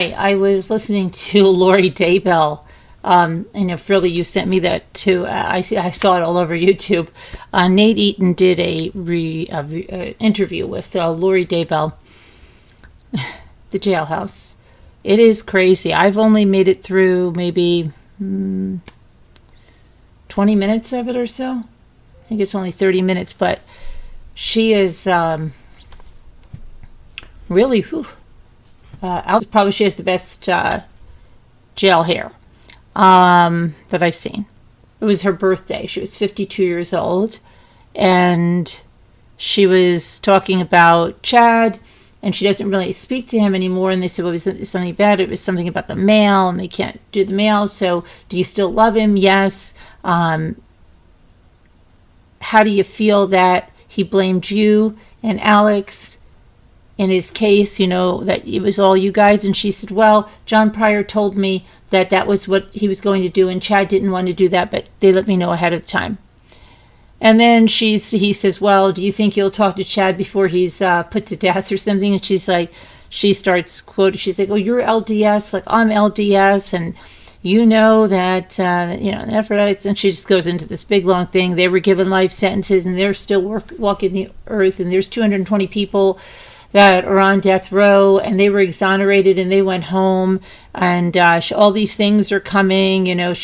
I was listening to Lori Daybell. I know, Frilly, you sent me that too. I saw it all over YouTube. Nate Eaton did a interview with Lori Daybell, the jailhouse. It is crazy. I've only made it through maybe 20 minutes of it or so. I think it's only 30 minutes, but she is really, probably she has the best jail hair that I've seen. It was her birthday. She was 52 years old, and she was talking about Chad, and she doesn't really speak to him anymore. And they said, well, was it something bad? It was something about the mail, and they can't do the mail. So do you still love him? Yes. How do you feel that he blamed you and Alex in his case, you know, that it was all you guys? And she said, well, John Pryor told me that that was what he was going to do, and Chad didn't want to do that, but they let me know ahead of time. And then he says, well, do you think you'll talk to Chad before he's put to death or something? And she's like, she starts quoting, she's like, oh, you're LDS, like I'm LDS, and you know that, Nephites, and she just goes into this big long thing. They were given life sentences, and they're still walking the earth, and there's 220 people that are on death row, and they were exonerated, and they went home, and all these things are coming. You know,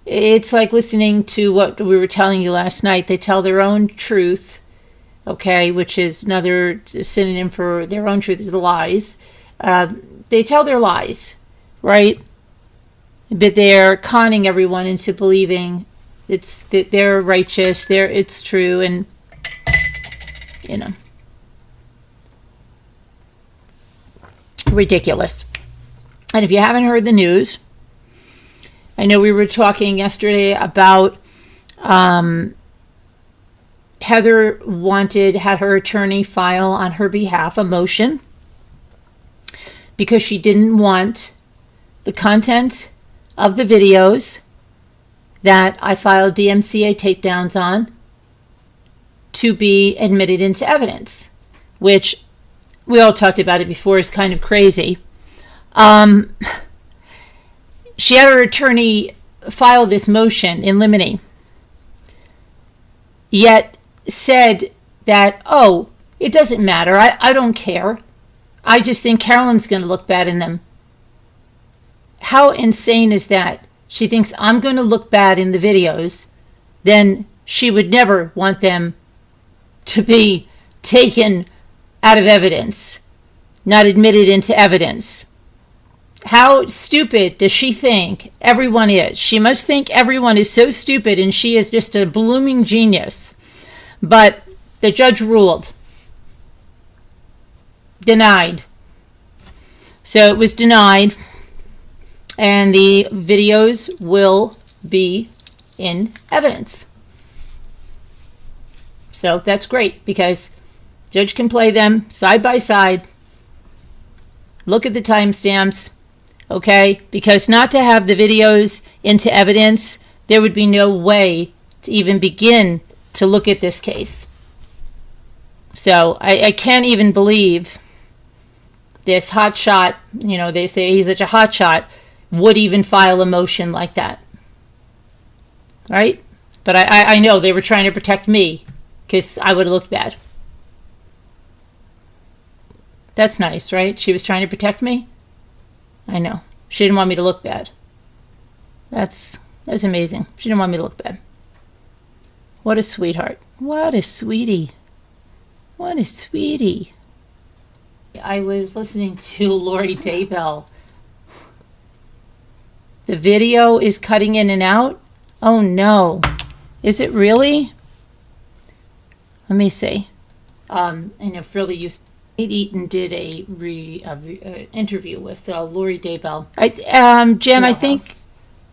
it's like listening to what we were telling you last night. They tell their own truth, okay, which is another synonym for their own truth is the lies. They tell their lies, right? But they're conning everyone into believing that they're righteous, it's true, and you know, ridiculous. And if you haven't heard the news, I know we were talking yesterday about Heather had her attorney file on her behalf a motion because she didn't want the content of the videos that I filed DMCA takedowns on to be admitted into evidence, which we all talked about it before, is kind of crazy. She had her attorney file this motion in limine, yet said that, oh, it doesn't matter. I don't care. I just think Carolyn's going to look bad in them. How insane is that? She thinks I'm going to look bad in the videos. Then she would never want them to be taken out of evidence, not admitted into evidence. How stupid does she think everyone is? She must think everyone is so stupid, and she is just a blooming genius. But the judge ruled. Denied. So it was denied, and the videos will be in evidence. So that's great, because judge can play them side by side. Look at the timestamps. Okay, because not to have the videos into evidence, there would be no way to even begin to look at this case. So I can't even believe this hotshot, you know, they say he's such a hotshot, would even file a motion like that. Right? But I know they were trying to protect me because I would have looked bad. That's nice, right? She was trying to protect me? I know. She didn't want me to look bad. That's amazing. She didn't want me to look bad. What a sweetheart. What a sweetie. What a sweetie. I was listening to Lori Daybell. The video is cutting in and out? Oh no. Is it really? Let me see. I know Frilly used Nate Eaton did a interview with Lori Daybell. Jen, I think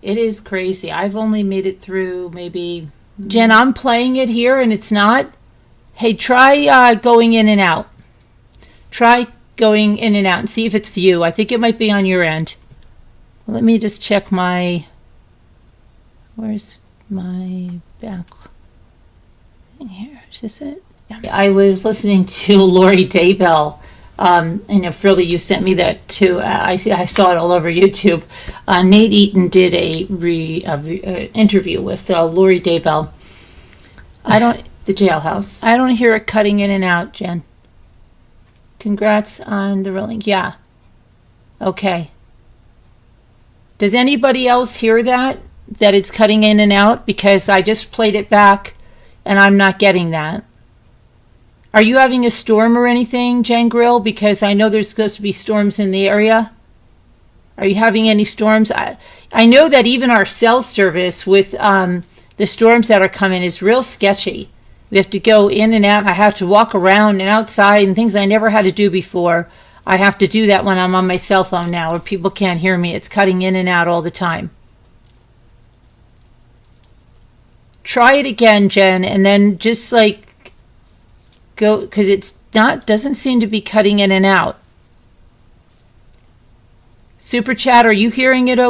it is crazy. I've only made it through maybe... Jen, I'm playing it here and it's not. Hey, try going in and out. Try going in and out and see if it's you. I think it might be on your end. Let me just check my... Where's my back thing here? Is this it? I was listening to Lori Daybell. And Philly, you sent me that too. I saw it all over YouTube. Nate Eaton did a interview with Lori Daybell. The Jailhouse. I don't hear it cutting in and out, Jen. Congrats on the ruling. Yeah. Okay. Does anybody else hear that it's cutting in and out? Because I just played it back and I'm not getting that. Are you having a storm or anything, Jen Grill? Because I know there's supposed to be storms in the area. Are you having any storms? I know that even our cell service with the storms that are coming is real sketchy. We have to go in and out. I have to walk around and outside and things I never had to do before. I have to do that when I'm on my cell phone now where people can't hear me. It's cutting in and out all the time. Try it again, Jen, and then just go, because doesn't seem to be cutting in and out. Super Chat, are you hearing it okay?